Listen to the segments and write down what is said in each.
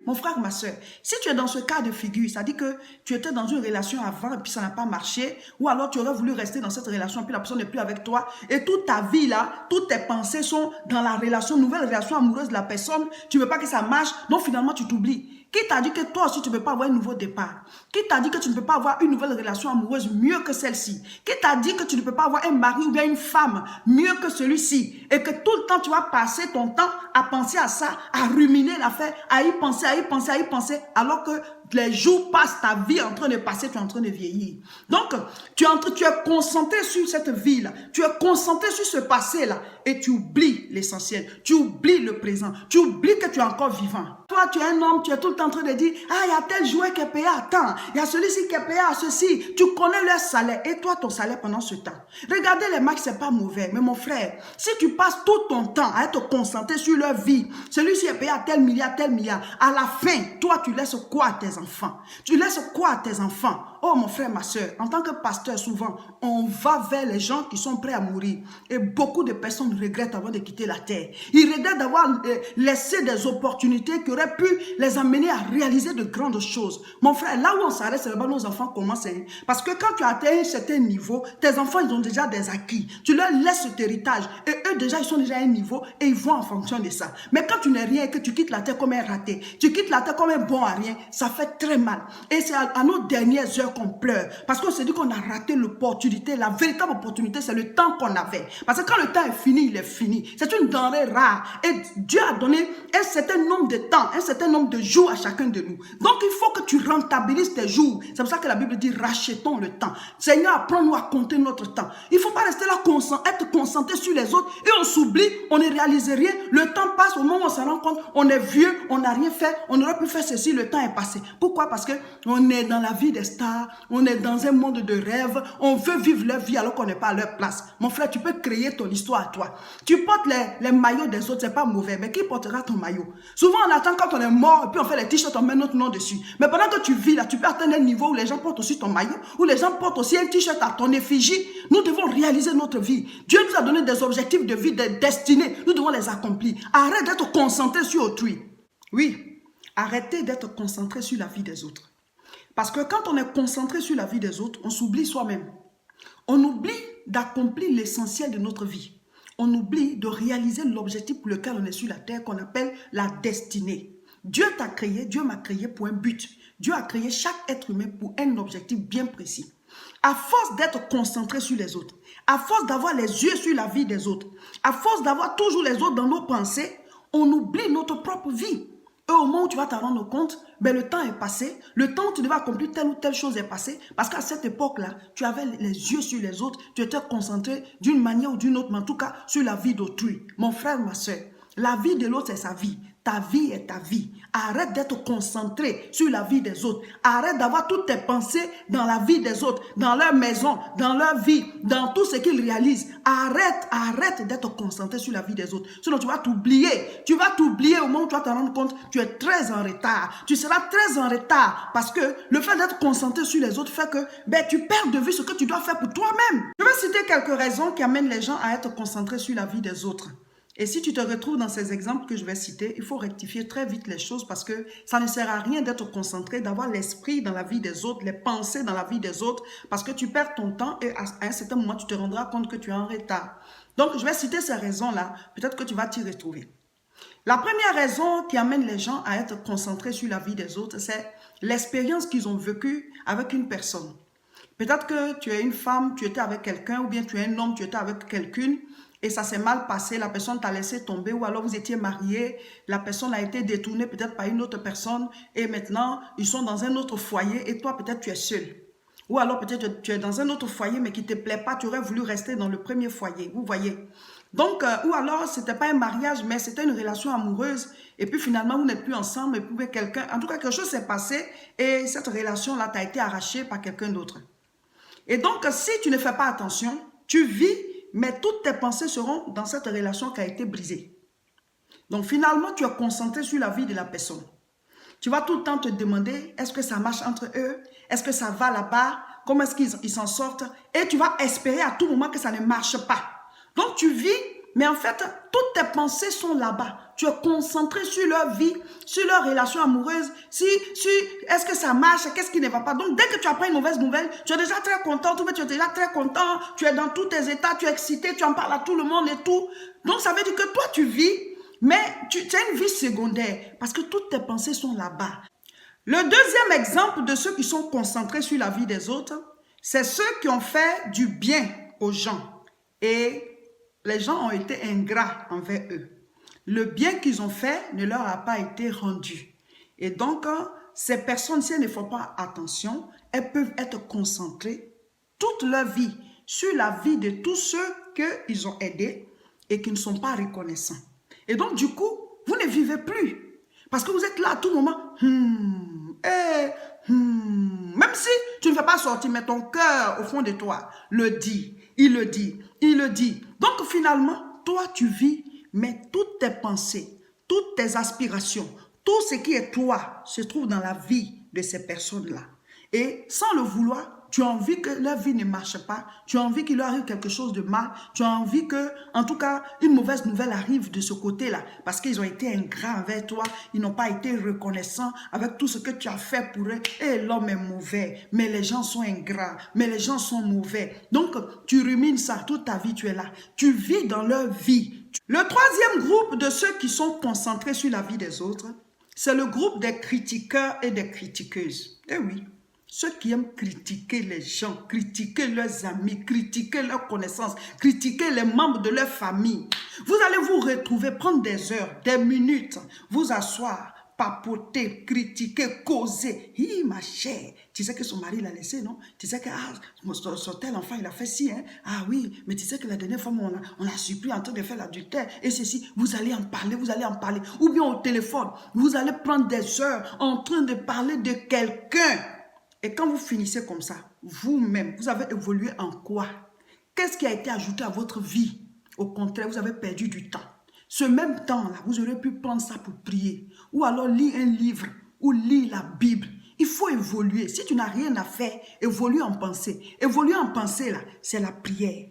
Mon frère, ma soeur, si tu es dans ce cas de figure, ça dit que tu étais dans une relation avant et puis ça n'a pas marché, ou alors tu aurais voulu rester dans cette relation et puis la personne n'est plus avec toi, et toute ta vie là, toutes tes pensées sont dans la relation, nouvelle relation amoureuse de la personne, tu ne veux pas que ça marche, donc finalement tu t'oublies. Qui t'a dit que toi aussi tu ne peux pas avoir un nouveau départ? Qui t'a dit que tu ne peux pas avoir une nouvelle relation amoureuse mieux que celle-ci? Qui t'a dit que tu ne peux pas avoir un mari ou bien une femme mieux que celui-ci? Et que tout le temps tu vas passer ton temps à penser à ça, à ruminer l'affaire, à y penser, à y penser, à y penser, alors que les jours passent, ta vie est en train de passer, tu es en train de vieillir. Donc, tu es concentré sur cette vie-là, tu es concentré sur ce passé-là, et tu oublies l'essentiel, tu oublies le présent, tu oublies que tu es encore vivant. Toi, tu es un homme, tu es tout le temps en train de dire, ah, il y a tel jouet qui est payé à temps, il y a celui-ci qui est payé à ceci, tu connais leur salaire, et toi, ton salaire pendant ce temps. Regardez les matchs, c'est pas mauvais, mais mon frère, si tu passes tout ton temps à être concentré sur leur vie, celui-ci est payé à tel milliard, à la fin, toi, tu laisses quoi à tes enfants? Tu laisses quoi à tes enfants? Oh, mon frère, ma soeur, en tant que pasteur, souvent, on va vers les gens qui sont prêts à mourir. Et beaucoup de personnes regrettent avant de quitter la terre. Ils regrettent d'avoir laissé des opportunités qui auraient pu les amener à réaliser de grandes choses. Mon frère, là où on s'arrête, c'est là-bas nos enfants commencent. Parce que quand tu atteins un certain niveau, tes enfants, ils ont déjà des acquis. Tu leur laisses cet héritage. Et eux, déjà, ils sont déjà à un niveau et ils vont en fonction de ça. Mais quand tu n'es rien et que tu quittes la terre comme un raté, tu quittes la terre comme un bon à rien, ça fait très mal. Et c'est à nos dernières heures qu'on pleure. Parce qu'on s'est dit qu'on a raté l'opportunité. La véritable opportunité, c'est le temps qu'on avait. Parce que quand le temps est fini, il est fini. C'est une denrée rare. Et Dieu a donné un certain nombre de temps, un certain nombre de jours à chacun de nous. Donc, il faut que tu rentabilises tes jours. C'est pour ça que la Bible dit, rachetons le temps. Seigneur, apprends-nous à compter notre temps. Il ne faut pas rester là, être concentré sur les autres. Et on s'oublie, on ne réalise rien. Le temps passe, au moment où on se rend compte, on est vieux, on n'a rien fait, on aurait pu faire ceci, le temps est passé. Pourquoi? Parce qu'on est dans la vie des stars, on est dans un monde de rêves, on veut vivre leur vie alors qu'on n'est pas à leur place. Mon frère, tu peux créer ton histoire à toi. Tu portes les maillots des autres, c'est pas mauvais, mais qui portera ton maillot? Souvent, on attend quand on est mort, et puis on fait les t-shirts, on met notre nom dessus. Mais pendant que tu vis là, tu peux atteindre un niveau où les gens portent aussi ton maillot, où les gens portent aussi un t-shirt à ton effigie. Nous devons réaliser notre vie. Dieu nous a donné des objectifs de vie, des destinées. Nous devons les accomplir. Arrête d'être concentré sur autrui. Oui, arrêtez d'être concentré sur la vie des autres. Parce que quand on est concentré sur la vie des autres, on s'oublie soi-même. On oublie d'accomplir l'essentiel de notre vie. On oublie de réaliser l'objectif pour lequel on est sur la terre, qu'on appelle la destinée. Dieu t'a créé, Dieu m'a créé pour un but. Dieu a créé chaque être humain pour un objectif bien précis. À force d'être concentré sur les autres, à force d'avoir les yeux sur la vie des autres, à force d'avoir toujours les autres dans nos pensées, on oublie notre propre vie. Et au moment où tu vas t'en rendre compte, ben le temps est passé, le temps où tu devais accomplir telle ou telle chose est passé, parce qu'à cette époque-là, tu avais les yeux sur les autres, tu étais concentré d'une manière ou d'une autre, mais en tout cas sur la vie d'autrui. Mon frère, ma soeur, la vie de l'autre, c'est sa vie. Ta vie est ta vie. Arrête d'être concentré sur la vie des autres. Arrête d'avoir toutes tes pensées dans la vie des autres, dans leur maison, dans leur vie, dans tout ce qu'ils réalisent. Arrête d'être concentré sur la vie des autres. Sinon, tu vas t'oublier. Tu vas t'oublier au moment où tu vas te rendre compte, tu es très en retard. Tu seras très en retard parce que le fait d'être concentré sur les autres fait que tu perds de vue ce que tu dois faire pour toi-même. Je vais citer quelques raisons qui amènent les gens à être concentrés sur la vie des autres. Et si tu te retrouves dans ces exemples que je vais citer, il faut rectifier très vite les choses parce que ça ne sert à rien d'être concentré, d'avoir l'esprit dans la vie des autres, les pensées dans la vie des autres, parce que tu perds ton temps et à un certain moment, tu te rendras compte que tu es en retard. Donc, je vais citer ces raisons-là, peut-être que tu vas t'y retrouver. La première raison qui amène les gens à être concentrés sur la vie des autres, c'est l'expérience qu'ils ont vécue avec une personne. Peut-être que tu es une femme, tu étais avec quelqu'un, ou bien tu es un homme, tu étais avec quelqu'une, et ça s'est mal passé, la personne t'a laissé tomber, ou alors vous étiez mariés, la personne a été détournée peut-être par une autre personne, et maintenant, ils sont dans un autre foyer, et toi, peut-être, tu es seul. Ou alors, peut-être, tu es dans un autre foyer, mais qui ne te plaît pas, tu aurais voulu rester dans le premier foyer, vous voyez. Donc, ou alors, ce n'était pas un mariage, mais c'était une relation amoureuse, et puis finalement, vous n'êtes plus ensemble, et puis quelqu'un, en tout cas, quelque chose s'est passé, et cette relation-là t'a été arrachée par quelqu'un d'autre. Et donc, si tu ne fais pas attention, tu vis, mais toutes tes pensées seront dans cette relation qui a été brisée. Donc finalement, tu es concentré sur la vie de la personne. Tu vas tout le temps te demander, est-ce que ça marche entre eux? Est-ce que ça va là-bas? Comment est-ce qu'ils s'en sortent? Et tu vas espérer à tout moment que ça ne marche pas. Donc tu vis, mais en fait, toutes tes pensées sont là-bas. Tu es concentré sur leur vie, sur leur relation amoureuse, est-ce que ça marche, qu'est-ce qui ne va pas. Donc, dès que tu apprends une mauvaise nouvelle, tu es déjà très content, tu es déjà très content, tu es dans tous tes états, tu es excité, tu en parles à tout le monde et tout. Donc, ça veut dire que toi, tu vis, mais tu as une vie secondaire parce que toutes tes pensées sont là-bas. Le deuxième exemple de ceux qui sont concentrés sur la vie des autres, c'est ceux qui ont fait du bien aux gens et les gens ont été ingrats envers eux. Le bien qu'ils ont fait ne leur a pas été rendu. Et donc, ces personnes, si elles ne font pas attention, elles peuvent être concentrées toute leur vie sur la vie de tous ceux qu'ils ont aidés et qui ne sont pas reconnaissants. Et donc, du coup, vous ne vivez plus. Parce que vous êtes là à tout moment. Même si tu ne fais pas sortir, mais ton cœur au fond de toi le dit. Il le dit. Il le dit. Donc, finalement, toi, tu vis, mais toutes tes pensées, toutes tes aspirations, tout ce qui est toi se trouve dans la vie de ces personnes-là. Et sans le vouloir, tu as envie que leur vie ne marche pas, tu as envie qu'il leur arrive quelque chose de mal, tu as envie que, en tout cas, une mauvaise nouvelle arrive de ce côté-là, parce qu'ils ont été ingrats envers toi, ils n'ont pas été reconnaissants avec tout ce que tu as fait pour eux. Et l'homme est mauvais, mais les gens sont ingrats, mais les gens sont mauvais. Donc, tu rumines ça, toute ta vie, tu es là. Tu vis dans leur vie. Le troisième groupe de ceux qui sont concentrés sur la vie des autres, c'est le groupe des critiqueurs et des critiqueuses. Eh oui. Ceux qui aiment critiquer les gens, critiquer leurs amis, critiquer leurs connaissances, critiquer les membres de leur famille. Vous allez vous retrouver, prendre des heures, des minutes, vous asseoir, papoter, critiquer, causer. Hi, ma chère, tu sais que son mari l'a laissé, non? Tu sais que son tel enfant, il a fait ci, hein? Ah oui, mais tu sais que la dernière fois, on l'a surpris en train de faire l'adultère. Et ceci, vous allez en parler, vous allez en parler. Ou bien au téléphone, vous allez prendre des heures en train de parler de quelqu'un. Et quand vous finissez comme ça, vous-même, vous avez évolué en quoi? Qu'est-ce qui a été ajouté à votre vie? Au contraire, vous avez perdu du temps. Ce même temps-là, vous aurez pu prendre ça pour prier. Ou alors lire un livre, ou lire la Bible. Il faut évoluer. Si tu n'as rien à faire, évolue en pensée. Évoluer en pensée, là, c'est la prière.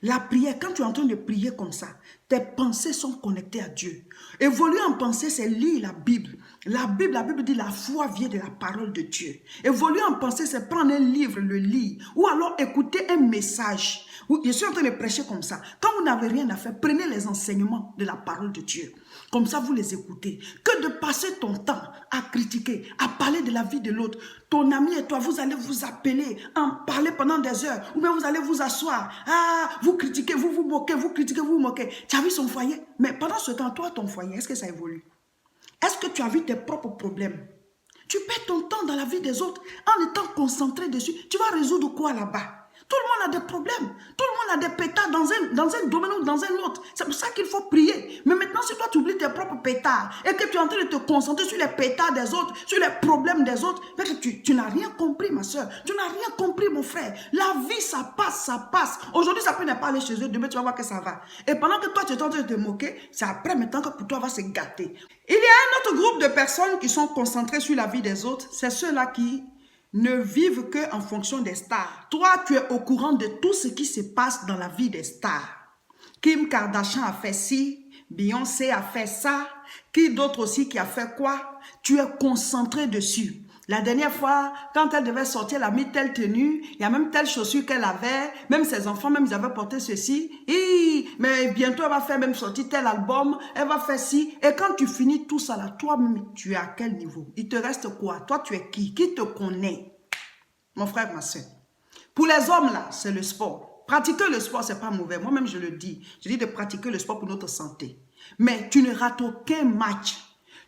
La prière, quand tu es en train de prier comme ça, tes pensées sont connectées à Dieu. Évoluer en pensée, c'est lire la Bible. La Bible dit la foi vient de la parole de Dieu. Évoluer en pensée, c'est prendre un livre, le lire. Ou alors écouter un message. Je suis en train de prêcher comme ça. Quand vous n'avez rien à faire, prenez les enseignements de la parole de Dieu. Comme ça, vous les écoutez. Que de passer ton temps à critiquer, à parler de la vie de l'autre. Ton ami et toi, vous allez vous appeler, en parler pendant des heures. Ou bien vous allez vous asseoir. Ah, vous critiquez, vous vous moquez, vous critiquez, vous vous moquez. Tu as vu son foyer? Mais pendant ce temps, toi, ton foyer, est-ce que ça évolue? Est-ce que tu as vu tes propres problèmes? Tu perds ton temps dans la vie des autres en étant concentré dessus. Tu vas résoudre quoi là-bas? Tout le monde a des problèmes. Tout le monde a des pétards dans un domaine ou dans un autre. C'est pour ça qu'il faut prier. Mais maintenant, si toi, tu oublies tes propres pétards et que tu es en train de te concentrer sur les pétards des autres, sur les problèmes des autres, tu n'as rien compris, ma soeur. Tu n'as rien compris, mon frère. La vie, ça passe, ça passe. Aujourd'hui, ça peut ne pas aller chez eux. Demain, tu vas voir que ça va. Et pendant que toi, tu es en train de te moquer, c'est après maintenant que pour toi, va se gâter. Il y a un autre groupe de personnes qui sont concentrées sur la vie des autres. C'est ceux-là qui ne vivent qu'en fonction des stars. Toi, tu es au courant de tout ce qui se passe dans la vie des stars. Kim Kardashian a fait ci, Beyoncé a fait ça, qui d'autre aussi qui a fait quoi? Tu es concentré dessus. La dernière fois, quand elle devait sortir, elle a mis telle tenue, il y a même telle chaussure qu'elle avait, même ses enfants, même ils avaient porté ceci. Mais bientôt, elle va faire même sortir tel album, elle va faire ci. Et quand tu finis tout ça là, toi-même, tu es à quel niveau? Il te reste quoi? Toi, tu es qui? Qui te connaît? Mon frère, ma soeur. Pour les hommes là, c'est le sport. Pratiquer le sport, c'est pas mauvais. Moi-même, je le dis. Je dis de pratiquer le sport pour notre santé. Mais tu ne rates aucun match.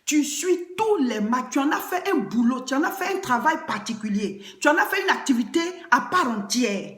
Tu suis tous les matchs, tu en as fait un boulot, tu en as fait un travail particulier, tu en as fait une activité à part entière.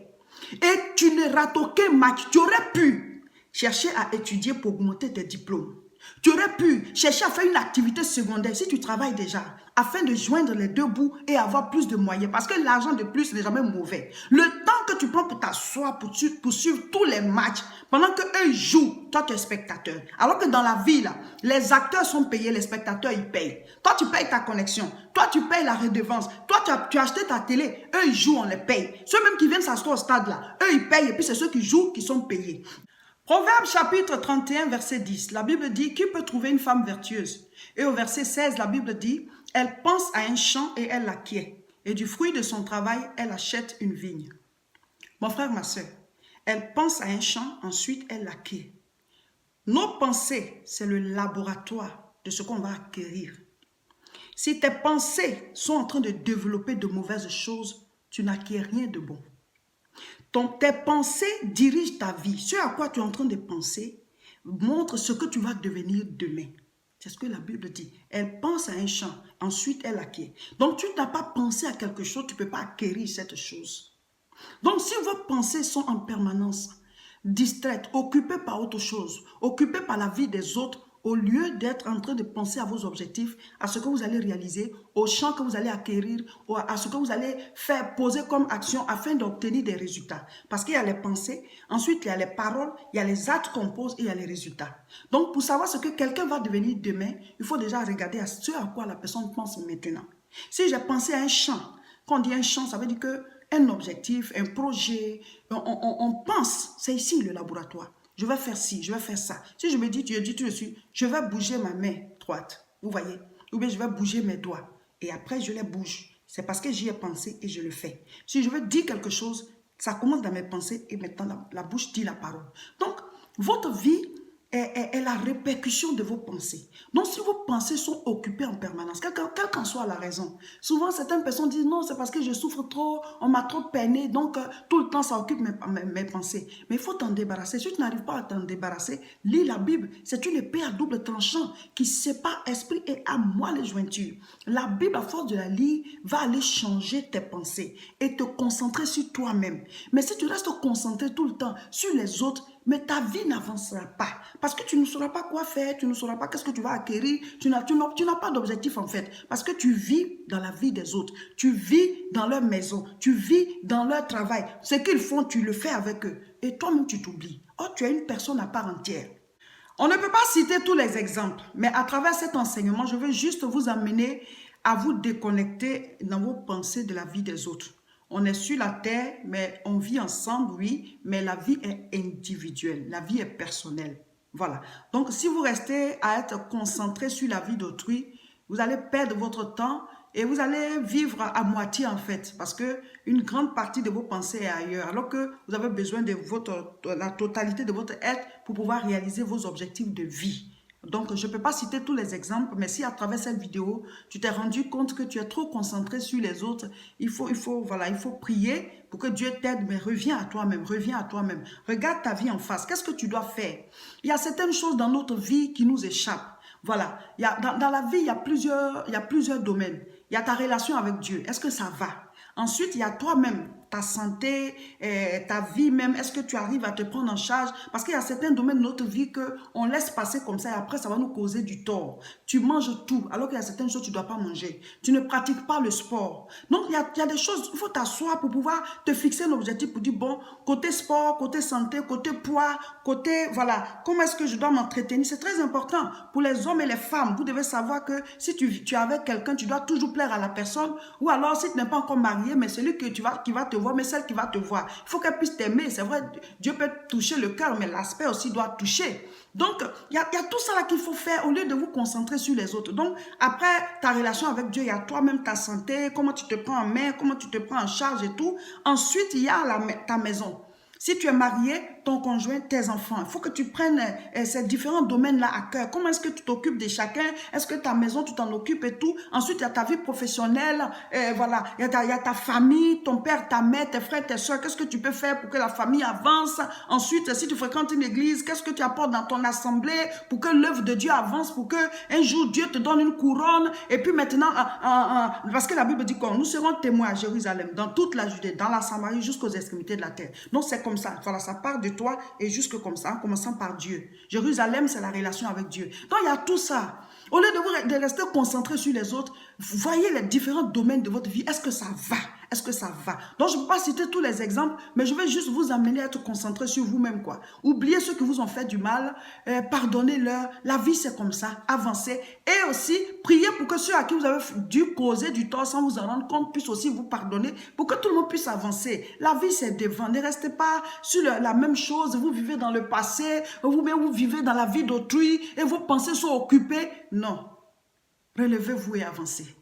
Et tu ne rates aucun match. Tu aurais pu chercher à étudier pour augmenter tes diplômes. Tu aurais pu chercher à faire une activité secondaire si tu travailles déjà, afin de joindre les deux bouts et avoir plus de moyens. Parce que l'argent de plus n'est jamais mauvais. Le temps que tu prends pour t'asseoir, pour suivre tous les matchs, pendant qu'eux jouent, toi tu es spectateur. Alors que dans la vie, là, les acteurs sont payés, les spectateurs ils payent. Toi tu payes ta connexion, toi tu payes la redevance, toi tu as acheté ta télé, eux ils jouent, on les paye. Ceux même qui viennent s'asseoir au stade là, eux ils payent et puis c'est ceux qui jouent qui sont payés. Proverbe chapitre 31, verset 10. La Bible dit, qui peut trouver une femme vertueuse? Et au verset 16, la Bible dit, elle pense à un champ et elle l'acquiert. Et du fruit de son travail, elle achète une vigne. Mon frère, ma soeur, elle pense à un champ, ensuite elle l'acquiert. Nos pensées, c'est le laboratoire de ce qu'on va acquérir. Si tes pensées sont en train de développer de mauvaises choses, tu n'acquiers rien de bon. Donc, tes pensées dirigent ta vie. Ce à quoi tu es en train de penser montre ce que tu vas devenir demain. C'est ce que la Bible dit. Elle pense à un champ, ensuite elle acquiert. Donc, tu n'as pas pensé à quelque chose, tu ne peux pas acquérir cette chose. Donc, si vos pensées sont en permanence distraites, occupées par autre chose, occupées par la vie des autres, au lieu d'être en train de penser à vos objectifs, à ce que vous allez réaliser, au champ que vous allez acquérir, à ce que vous allez faire, poser comme action afin d'obtenir des résultats. Parce qu'il y a les pensées, ensuite il y a les paroles, il y a les actes qu'on pose et il y a les résultats. Donc pour savoir ce que quelqu'un va devenir demain, il faut déjà regarder à ce à quoi la personne pense maintenant. Si j'ai pensé à un champ, quand on dit un champ, ça veut dire que un objectif, un projet, on pense, c'est ici le laboratoire. Je vais faire ci, je vais faire ça. Si je me dis, tu dis tout de suite, je vais bouger ma main droite, vous voyez, ou bien je vais bouger mes doigts, et après je les bouge. C'est parce que j'y ai pensé et je le fais. Si je veux dire quelque chose, ça commence dans mes pensées et maintenant la bouche dit la parole. Donc, votre vie est la répercussion de vos pensées. Donc, si vos pensées sont occupées en permanence, quelle qu'en soit la raison, souvent certaines personnes disent non, c'est parce que je souffre trop, on m'a trop peiné, donc tout le temps ça occupe mes pensées. Mais il faut t'en débarrasser. Si tu n'arrives pas à t'en débarrasser, lis la Bible. C'est une épée à double tranchant qui sépare esprit et âme, moi les jointures. La Bible, à force de la lire, va aller changer tes pensées et te concentrer sur toi-même. Mais si tu restes concentré tout le temps sur les autres, mais ta vie n'avancera pas. Parce que tu ne sauras pas quoi faire, tu ne sauras pas qu'est-ce que tu vas acquérir. Tu n'as pas d'objectif en fait. Parce que tu vis dans la vie des autres. Tu vis dans leur maison. Tu vis dans leur travail. Ce qu'ils font, tu le fais avec eux. Et toi-même, tu t'oublies. Or, tu es une personne à part entière. On ne peut pas citer tous les exemples. Mais à travers cet enseignement, je veux juste vous amener à vous déconnecter dans vos pensées de la vie des autres. On est sur la terre, mais on vit ensemble, oui, mais la vie est individuelle, la vie est personnelle. Voilà. Donc, si vous restez à être concentré sur la vie d'autrui, vous allez perdre votre temps et vous allez vivre à moitié en fait, parce que une grande partie de vos pensées est ailleurs, alors que vous avez besoin de la totalité de votre être pour pouvoir réaliser vos objectifs de vie. Donc, je ne peux pas citer tous les exemples, mais si à travers cette vidéo, tu t'es rendu compte que tu es trop concentré sur les autres, il faut prier pour que Dieu t'aide, mais reviens à toi-même, reviens à toi-même. Regarde ta vie en face. Qu'est-ce que tu dois faire? Il y a certaines choses dans notre vie qui nous échappent. Voilà. Dans la vie, il y a plusieurs domaines. Il y a ta relation avec Dieu. Est-ce que ça va? Ensuite, il y a toi-même, ta santé, ta vie même. Est-ce que tu arrives à te prendre en charge? Parce qu'il y a certains domaines de notre vie qu'on laisse passer comme ça et après, ça va nous causer du tort. Tu manges tout, alors qu'il y a certaines choses que tu ne dois pas manger. Tu ne pratiques pas le sport. Donc, il y a des choses, il faut t'asseoir pour pouvoir te fixer un objectif pour dire, bon, côté sport, côté santé, côté poids, côté, voilà, comment est-ce que je dois m'entretenir? C'est très important. Pour les hommes et les femmes, vous devez savoir que si tu es avec quelqu'un, tu dois toujours plaire à la personne. Ou alors, si tu n'es pas encore marié, mais celui qui va te voir, mais celle qui va te voir. Il faut qu'elle puisse t'aimer. C'est vrai, Dieu peut toucher le cœur, mais l'aspect aussi doit toucher. Donc, il y a tout ça là qu'il faut faire au lieu de vous concentrer sur les autres. Donc, après ta relation avec Dieu, il y a toi-même ta santé, comment tu te prends en main, comment tu te prends en charge et tout. Ensuite, il y a ta maison. Si tu es marié, ton conjoint, tes enfants, il faut que tu prennes ces différents domaines-là à cœur. Comment est-ce que tu t'occupes de chacun? Est-ce que ta maison, tu t'en occupes et tout? Ensuite, il y a ta vie professionnelle, voilà. Il y a ta famille, ton père, ta mère, tes frères, tes soeurs. Qu'est-ce que tu peux faire pour que la famille avance? Ensuite, si tu fréquentes une église, qu'est-ce que tu apportes dans ton assemblée pour que l'œuvre de Dieu avance, pour que un jour Dieu te donne une couronne? Et puis maintenant, parce que la Bible dit quoi? Nous serons témoins à Jérusalem, dans toute la Judée, dans la Samarie, jusqu'aux extrémités de la terre. Donc, c'est comme ça. Voilà, ça part de toi et jusque comme ça, en commençant par Dieu. Jérusalem, c'est la relation avec Dieu. Donc, il y a tout ça. Au lieu de rester concentré sur les autres, voyez les différents domaines de votre vie. Est-ce que ça va? Est-ce que ça va? Donc, je ne peux pas citer tous les exemples, mais je vais juste vous amener à être concentré sur vous-même, quoi. Oubliez ceux qui vous ont fait du mal, pardonnez-leur. La vie, c'est comme ça. Avancez. Et aussi, priez pour que ceux à qui vous avez dû causer du tort sans vous en rendre compte puissent aussi vous pardonner pour que tout le monde puisse avancer. La vie, c'est devant. Ne restez pas sur la même chose. Vous vivez dans le passé, vous-même, vous vivez dans la vie d'autrui et vos pensées sont occupées. Non. Relevez-vous et avancez.